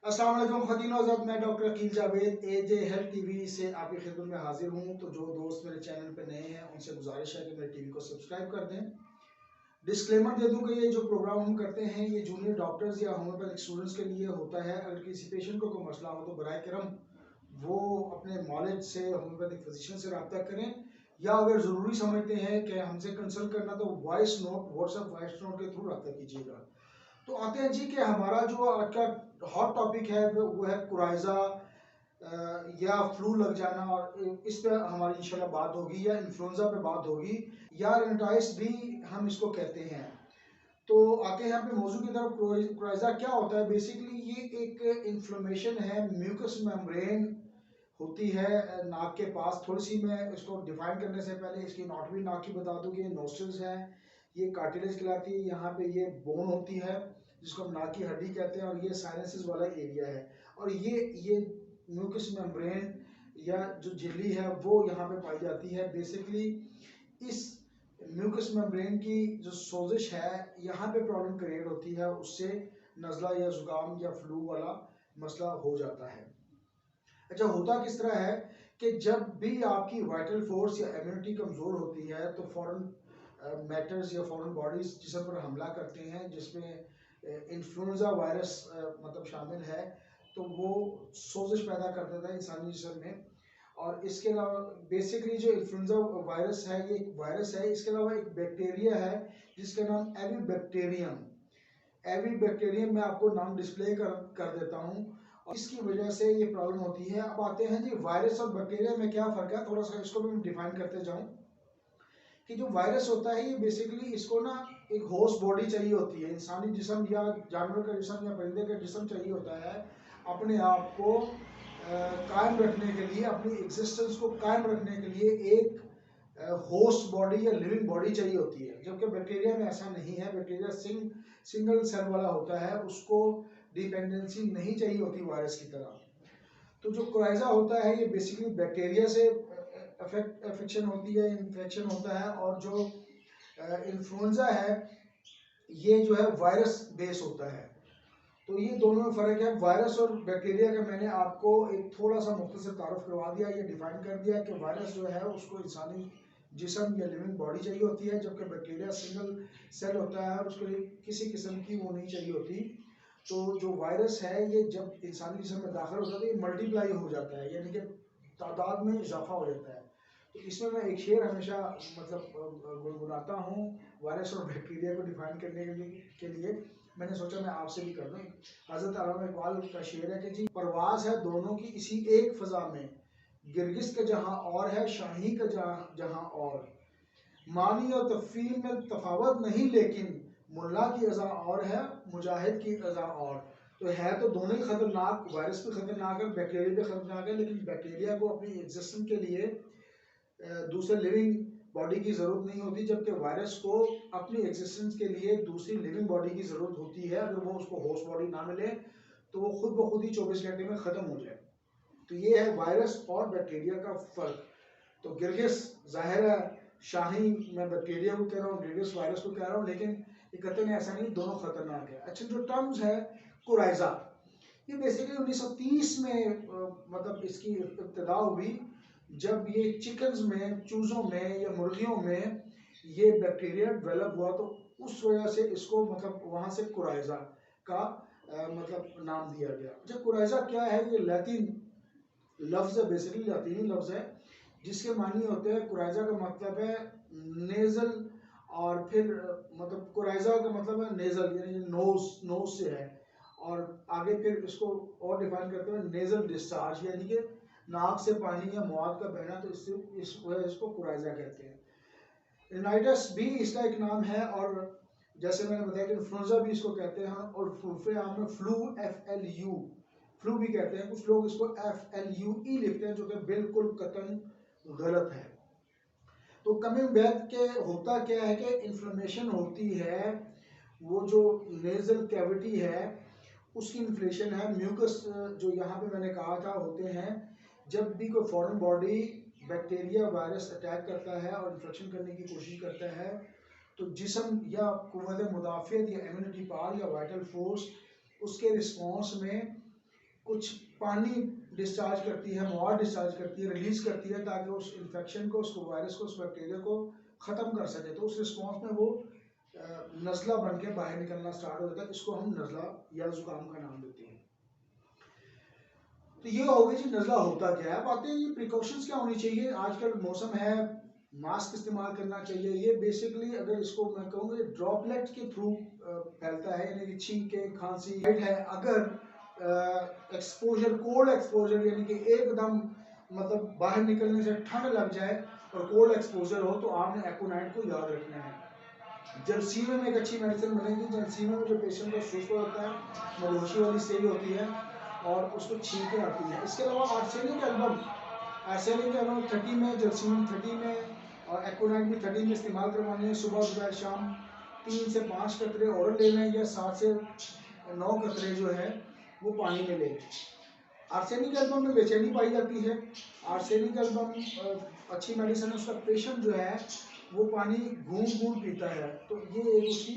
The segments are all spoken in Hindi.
अस्सलाम वालेकुम ख़वातीन और हज़रात, मैं डॉक्टर अकील जावेद एजे हेल्थ टीवी से आपकी खिदमत में हाजिर हूँ। तो जो दोस्त मेरे चैनल पे नए हैं उनसे गुजारिश है कि मेरे टीवी को सब्सक्राइब कर दें। डिस्क्लेमर दे दूं कि ये जो प्रोग्राम हम करते हैं ये जूनियर डॉक्टर्स या होम्योपैथिक स्टूडेंट्स के लिए होता है। अगर किसी पेशेंट को कोई मसला हो तो बराए करम वो अपने नॉलेज से होम्योपैथिक फिजिशियन से रब्ता करें, या अगर ज़रूरी समझते हैं कि हमसे कंसल्ट करना तो voice note, WhatsApp voice note के थ्रू रब्ता कीजिएगा। तो आते हैं जी कि हमारा जो आज का हॉट टॉपिक है वो है कुराइजा या फ्लू लग जाना, और इस पे हमारी इंशाल्लाह बात होगी, या इन्फ्लुएंजा पे बात होगी, या रेनाइटिस भी हम इसको कहते हैं। तो आते हैं अपने मौजू की तरफ। कुराइजा क्या होता है? बेसिकली ये एक इन्फ्लेमेशन है, म्यूकस मेम्ब्रेन होती है नाक के पास। थोड़ी सी मैं इसको डिफाइन करने से पहले इसकी एनाटॉमी नाक की बता दूं कि ये नोस्ट्रल्स हैं, ये कार्टिलेज कहलाती है, यहाँ पे ये बोन होती है जिसको हम नाक की हड्डी कहते हैं, और ये साइनसेस वाला एरिया है। और ये म्यूकस मेम्ब्रेन या जो झिल्ली है वो यहाँ पे पाई जाती है। बेसिकली इस म्यूकस मेम्ब्रेन की जो सोजिश है यहाँ पे प्रॉब्लम क्रिएट होती है, उससे नज़ला या जुकाम या फ्लू वाला मसला हो जाता है। अच्छा, होता किस तरह है कि जब भी आपकी वाइटल फोर्स या इम्यूनिटी कमज़ोर होती है तो फॉरेन मैटर्स या फॉरेन बॉडीज जिसम पर हमला करते हैं, जिसमें इन्फ्लुएंजा वायरस मतलब शामिल है, तो वो सोजिश पैदा कर देता है इंसानी जिसम में। और इसके अलावा बेसिकली जो इन्फ्लुएंजा वायरस है ये एक वायरस है। इसके अलावा एक बैक्टीरिया है जिसका नाम एविबैक्टीरियम। एविबैक्टीरियम मैं आपको नाम डिस्प्ले कर देता हूँ, और इसकी वजह से ये प्रॉब्लम होती है। अब आते हैं जी वायरस और बैक्टीरिया में क्या फ़र्क है, थोड़ा सा इसको भी मैं डिफाइन करते जाऊँ। कि जो वायरस होता है ये बेसिकली इसको ना एक होस्ट बॉडी चाहिए होती है। इंसानी जिस्म या जानवर का जिस्म या परिंदे का जिस्म चाहिए होता है अपने आप को कायम रखने के लिए, अपनी एग्जिस्टेंस को कायम रखने के लिए एक होस्ट बॉडी या लिविंग बॉडी चाहिए होती है। जबकि बैक्टीरिया में ऐसा नहीं है। बैक्टीरिया सिंगल सेल वाला होता है, उसको डिपेंडेंसी नहीं चाहिए होती वायरस की तरह। तो जो कोराइजा होता है ये बेसिकली बैक्टीरिया से अफेक्शन होती है, इन्फेक्शन होता है। और जो इन्फ्लुएंजा है ये जो है वायरस बेस होता है। तो ये दोनों में फ़र्क है। वायरस और बैक्टीरिया का मैंने आपको एक थोड़ा सा मुख्तसर तारुफ करवा दिया, ये डिफाइन कर दिया कि वायरस जो है उसको इंसानी जिसम या लिविंग बॉडी चाहिए होती है, जबकि बैक्टीरिया सिंगल सेल होता है और उसके लिए किसी किस्म की वो नहीं चाहिए होती। तो जो वायरस है ये जब इंसानी जिस्म में दाखिल होता है तो ये मल्टीप्लाई हो जाता है, यानी कि तादाद में इजाफा हो जाता है। तो इसमें मैं एक शेर हमेशा मतलब गुनगुनाता हूँ वायरस और बैक्टीरिया को डिफाइन करने के लिए मैंने सोचा मैं आपसे भी कर दूँ। हज़रत अल्लामा इकबाल का शेर है कि जी परवाज़ है दोनों की इसी एक फ़ज़ा में, गिरगिस का जहाँ और है शाही का जहाँ और, मानी और तफील में तफावत नहीं लेकिन मुल्ला की अज़ा और है मुजाहिद की अज़ा और। तो है तो दोनों ही खतरनाक, वायरस भी खतरनाक है, बैक्टीरिया भी खतरनाक है, लेकिन बैक्टीरिया को अपनी एग्जिस्टेंस के लिए दूसरे लिविंग बॉडी की ज़रूरत नहीं होती, जबकि वायरस को अपनी एग्जिस्टेंस के लिए दूसरी लिविंग बॉडी की ज़रूरत होती है। अगर वो उसको होस्ट बॉडी ना मिले तो वो खुद ब खुद ही 24 घंटे में ख़त्म हो जाए। तो ये है वायरस और बैक्टीरिया का फ़र्क। तो गिरगिस ज़ाहिर है शाही, मैं बैक्टीरिया को कह रहा हूँ, गिरगिस वायरस को कह रहा हूँ, लेकिन इकट्ठे में ऐसा नहीं, दोनों खतरनाक है। अच्छा, जो टर्म्स है कोराइजा, ये बेसिकली 1930 में मतलब इसकी इब्तिदा हुई, जब ये चिकन्स में, चूज़ों में या मुर्गियों में ये बैक्टीरिया डेवलप हुआ। तो उस वजह से इसको मतलब वहाँ से कोराइजा का मतलब नाम दिया गया। अच्छा, कोराइजा क्या है? ये लैटिन लफ्ज़ है, बेसिकली लातीनी लफ्ज़ है जिसके मानी होते हैं, कुराइजा का मतलब है नेज़ल, और फिर मतलब कुराइजा का मतलब है नेज़ल यानी नोज से है, और आगे फिर इसको और डिफाइन करते हैं नेज़ल डिस्चार्ज, यानी कि नाक से पानी या मवाद का बहना। तो इससे इस वजह इसको कुराइजा कहते हैं। रिनाइटिस भी इसका एक नाम है, और जैसे मैंने बताया कि इन्फ्लुएंजा भी इसको कहते हैं, और फुलफे आम में फ्लू FLU फ्लू भी कहते हैं। कुछ लोग इसको FLUE लिखते हैं, जो कि बिल्कुल कतन गलत है। तो कमिंग बैक के होता क्या है कि इन्फ्लेमेशन होती है, वो जो नेजल कैविटी है उसकी इन्फ्लेशन है। म्यूकस जो यहाँ पे मैंने कहा था होते हैं, जब भी कोई foreign body bacteria virus attack करता है और इन्फेक्शन करने की कोशिश करता है, तो जिस्म या कुव्वत मुदाफ़ियत या इम्यूनिटी पावर या वाइटल फोर्स उसके रिस्पॉन्स में कुछ पानी डिस्चार्ज करती है, मवाद डिस्चार्ज करती है, रिलीज करती है, ताकि उस इन्फेक्शन को, उसको वायरस को, उस बैक्टीरिया को ख़त्म कर सके। तो उस रिस्पॉन्स में वो नज़ला बन के बाहर निकलना स्टार्ट हो जाता है। इसको हम नज़ला या ज़ुकाम का नाम देते हैं। तो ये हो गई जी नज़ला होता क्या है। अब आते हैं ये प्रिकॉशंस क्या होनी चाहिए। आजकल मौसम है, मास्क इस्तेमाल करना चाहिए। ये बेसिकली अगर इसको मैं कहूँगा ड्रॉपलेट के थ्रू फैलता है, यानी कि छींक के खांसी है। अगर एक्सपोजर, कोल्ड एक्सपोजर यानी कि एकदम मतलब बाहर निकलने से ठंड लग जाए और कोल्ड एक्सपोजर हो, तो आपने एकोनाइट को याद रखना है। जलसीमे में एक अच्छी मेडिसिन बनेगी। जलसीमे में जो पेशेंट का सुस्त होता है, मदहोशी वाली स्टेज होती है और उसको छींकें आती है। इसके अलावा आर्सेनिक एल्बम 30 में, जलसीम 30 में और एकोनाइट भी 30 में इस्तेमाल करवानी है। सुबह दोपहर शाम 3 से 5 कतरे औरल लेना है, या 7 से 9 कतरे जो है वो पानी में लें। आर्सेनिक एल्बम में बेचैनी पाई जाती है। आर्सेनिक एल्बम अच्छी मेडिसिन है। उसका पेशेंट जो है वो पानी घूम पीता है, तो ये एक उसकी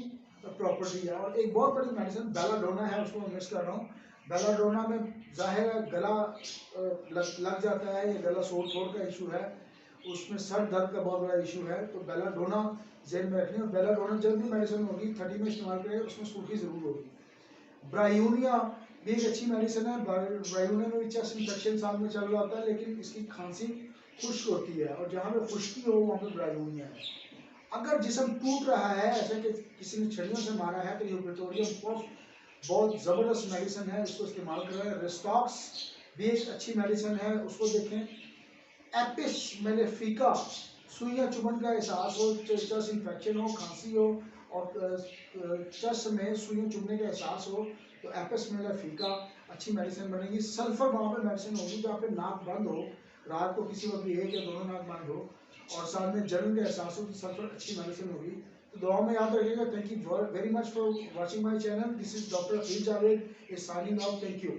प्रॉपर्टी है। और एक बहुत बड़ी मेडिसिन बेलाडोना है, उसको मैं मिस कर रहा हूँ। बेलाडोना में जाहिर है गला लग जाता है, या गला सोर का इशू है, उसमें सर दर्द का बहुत बड़ा इशू है, तो बेलाडोना जेल में रखनी है। बेलाडोना जब भी मेडिसिन होगी 30 में इस्तेमाल करें, उसमें सूखी जरूर होगी। ब्रायूनिया भी एक अच्छी मेडिसिन है। ब्रायूनिया में भी चेस्ट इन्फेक्शन साथ में चल रहा होता है, लेकिन इसकी खांसी खुश्क होती है, और जहाँ पे खुश्की हो वहाँ पे ब्रायूनिया है। अगर जिस्म टूट रहा है, ऐसा कि किसी ने छड़ियों से मारा है, तो यूपेटोरियम पफ बहुत ज़बरदस्त मेडिसिन है, इसको इस्तेमाल करें। रेस्टॉक्स भी एक अच्छी मेडिसिन है, उसको देखें। एपिस मेलेफिका, सुइयां चुभन का एहसास हो, चेस्ट इन्फेक्शन हो, खांसी हो और चेस्ट में सुइयां चुभने का एहसास हो, तो एपिस मेलेफिका अच्छी मेडिसिन बनेगी। सल्फर वहाँ पे मेडिसिन होगी जहाँ पे नाक बंद हो, रात को किसी वक्त एक या दोनों नाक बंद हो और साथ में जलन का एहसास हो, तो सल्फर अच्छी मेडिसिन होगी। तो दुआ में याद रखिएगा। Thank you very much for watching my channel. This is doctor Aqeel Javed is signing out. Thank you.